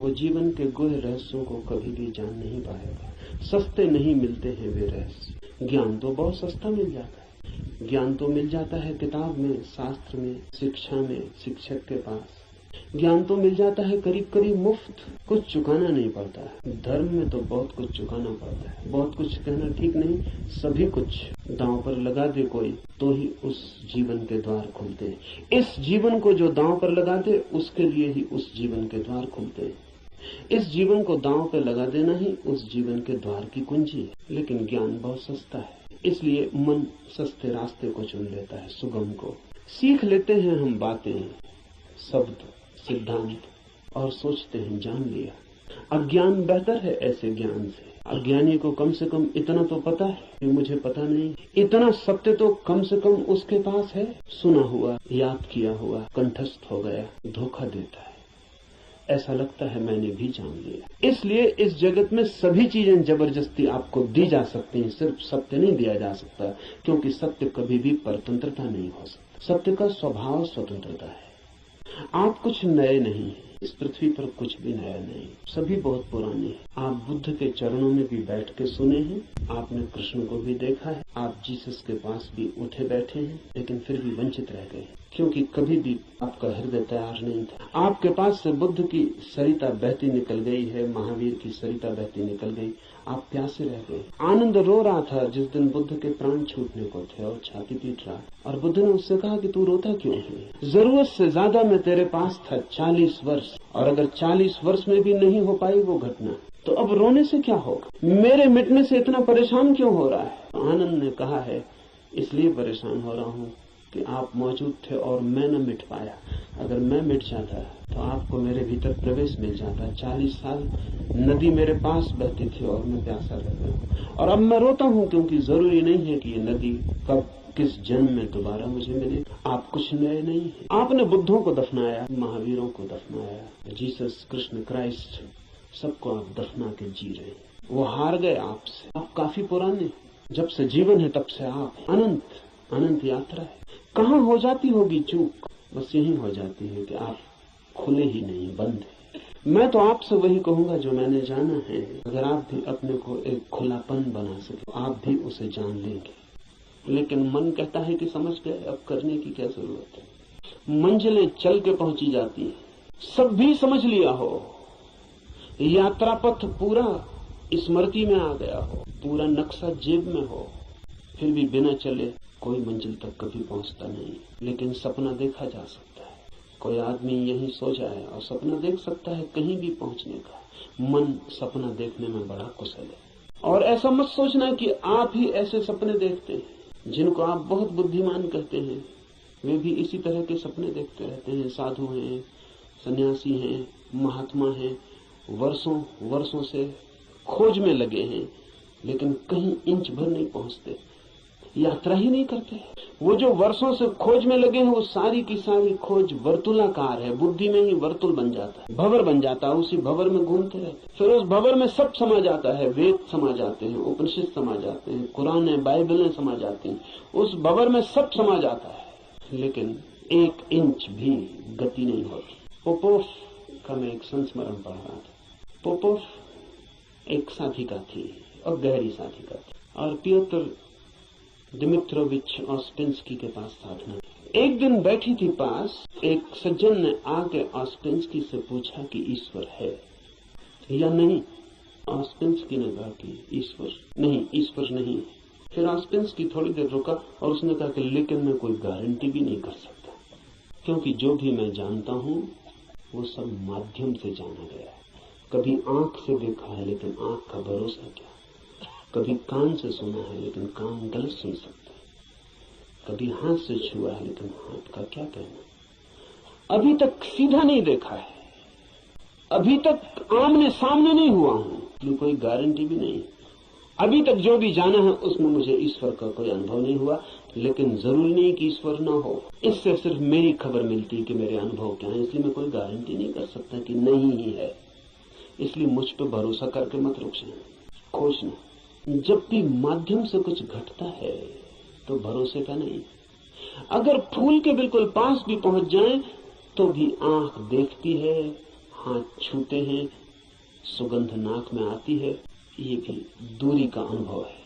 वो जीवन के गुह रहस्यों को कभी भी जान नहीं पाएगा। सस्ते नहीं मिलते हैं वे रहस्य। ज्ञान तो बहुत सस्ता मिल जाता है। ज्ञान तो मिल जाता है किताब में, शास्त्र में, शिक्षा में, शिक्षक के पास। ज्ञान तो मिल जाता है करीब करीब मुफ्त, कुछ चुकाना नहीं पड़ता है। धर्म में तो बहुत कुछ चुकाना पड़ता है। बहुत कुछ कहना ठीक नहीं, सभी कुछ दांव पर लगा दे कोई तो ही उस जीवन के द्वार खुलते हैं। इस जीवन को जो दांव पर लगा दे उसके लिए ही उस जीवन के द्वार खुलते हैं। इस जीवन को दांव पे लगा देना ही उस जीवन के द्वार की कुंजी है। लेकिन ज्ञान बहुत सस्ता है, इसलिए मन सस्ते रास्ते को चुन लेता है, सुगम को। सीख लेते हैं हम बातें, शब्द, सिद्धांत और सोचते हैं जान लिया। अज्ञान बेहतर है ऐसे ज्ञान से। अज्ञानी को कम से कम इतना तो पता है कि मुझे पता नहीं। इतना सत्य तो कम से कम उसके पास है, सुना हुआ, याद किया हुआ, कंठस्थ हो गया। धोखा देता है, ऐसा लगता है मैंने भी जान लिया। इसलिए इस जगत में सभी चीजें जबरदस्ती आपको दी जा सकती हैं, सिर्फ सत्य नहीं दिया जा सकता, क्योंकि सत्य कभी भी परतंत्रता नहीं हो सकता। सत्य का स्वभाव स्वतंत्रता है। आप कुछ नए नहीं हैं, इस पृथ्वी पर कुछ भी नया नहीं, सभी बहुत पुराने हैं। आप बुद्ध के चरणों में भी बैठ के सुने हैं, आपने कृष्ण को भी देखा है, आप जीसस के पास भी उठे बैठे हैं, लेकिन फिर भी वंचित रह गए, क्योंकि कभी भी आपका हृदय तैयार नहीं था। आपके पास से बुद्ध की सरिता बहती निकल गई है, महावीर की सरिता बहती निकल गई, आप प्यासे रह गए। आनंद रो रहा था जिस दिन बुद्ध के प्राण छूटने को थे और छाती पीट रहा, और बुद्ध ने उससे कहा कि तू रोता क्यों है? जरूरत से ज्यादा मैं तेरे पास था 40 वर्ष, और अगर 40 वर्ष में भी नहीं हो पाई वो घटना, तो अब रोने से क्या होगा? मेरे मिटने से इतना परेशान क्यों हो रहा है? आनंद ने कहा है इसलिए परेशान हो रहा हूँ कि आप मौजूद थे और मैं न मिट पाया। अगर मैं मिट जाता तो आपको मेरे भीतर प्रवेश मिल जाता। 40 साल नदी मेरे पास बहती थी और मैं प्यासा रह गया, और अब मैं रोता हूँ क्योंकि जरूरी नहीं है कि ये नदी कब किस जन्म में दोबारा मुझे मिले। आप कुछ नए नहीं हैं। आपने बुद्धों को दफनाया, महावीरों को दफनाया, जीसस, कृष्ण, क्राइस्ट, सबको आप दफना के जी रहे हैं। वो हार गए आपसे। आप काफी पुराने, जब से जीवन है तब से आप अनंत अनंत यात्रा है। कहाँ हो जाती होगी चूक? बस यही हो जाती है कि आप खुले ही नहीं, बंद है। मैं तो आपसे वही कहूंगा जो मैंने जाना है। अगर आप भी अपने को एक खुलापन बना सके, आप भी उसे जान लेंगे। लेकिन मन कहता है कि समझ गए, अब करने की क्या जरूरत है? मंजिलें चल के पहुंची जाती है, सब भी समझ लिया हो, यात्रा पथ पूरा स्मृति में आ गया हो, पूरा नक्शा जेब में हो, फिर भी बिना चले कोई मंजिल तक कभी पहुंचता नहीं। लेकिन सपना देखा जा सकता है। कोई आदमी यहीं सो जाए और सपना देख सकता है कहीं भी पहुंचने का। मन सपना देखने में बड़ा कुशल है। और ऐसा मत सोचना कि आप ही ऐसे सपने देखते हैं। जिनको आप बहुत बुद्धिमान कहते हैं वे भी इसी तरह के सपने देखते रहते हैं। साधु हैं, सन्यासी हैं, महात्मा हैं, वर्षों वर्षों से खोज में लगे हैं, लेकिन कहीं इंच भर नहीं पहुंचते, यात्रा ही नहीं करते। वो जो वर्षों से खोज में लगे हैं वो सारी की सारी खोज वर्तुलाकार है। बुद्धि में ही वर्तुल बन जाता है, भंवर बन जाता है, उसी भंवर में घूमते रहते। फिर उस भंवर में सब समा जाता है, वेद समा जाते हैं, उपनिषद समा जाते हैं, कुरान बाइबलें समा जाती हैं, उस भंवर में सब समा जाता है, लेकिन 1 इंच भी गति नहीं होती। पोपोफ का मैं एक संस्मरण पढ़ रहा था। पोपोफ एक साधिका थी और गहरी साधिका थी, और पियोत्र दिमित्रोविच ऑस्पेंस्की के पास साधना। एक दिन बैठी थी पास, एक सज्जन ने आके ऑस्पेंस्की से पूछा कि ईश्वर है या नहीं। ऑस्पेंस्की ने कहा कि ईश्वर नहीं। फिर ऑस्पेंस्की थोड़ी देर रुका और उसने कहा कि लेकिन मैं कोई गारंटी भी नहीं कर सकता, क्योंकि जो भी मैं जानता हूँ वो सब माध्यम से जाना गया है। कभी आंख से देखा है, लेकिन आंख का भरोसा क्या? कभी कान से सुना है, लेकिन कान गलत सुन सकते हैं। कभी हाथ से छुआ है, लेकिन हाथ का क्या कहना? अभी तक सीधा नहीं देखा है, अभी तक आमने सामने नहीं हुआ हूं, इसलिए कोई गारंटी भी नहीं। अभी तक जो भी जाना है उसमें मुझे ईश्वर का कोई अनुभव नहीं हुआ, लेकिन जरूरी नहीं कि ईश्वर न हो। इससे सिर्फ मेरी खबर मिलती है कि मेरे अनुभव क्या है, इसलिए मैं कोई गारंटी नहीं कर सकता कि नहीं ही है। इसलिए मुझ पर भरोसा करके मत रुक जाए, खोजना। जब भी माध्यम से कुछ घटता है तो भरोसे का नहीं। अगर फूल के बिल्कुल पास भी पहुंच जाए तो भी आंख देखती है, हाथ छूते हैं, सुगंध नाक में आती है, ये भी दूरी का अनुभव है।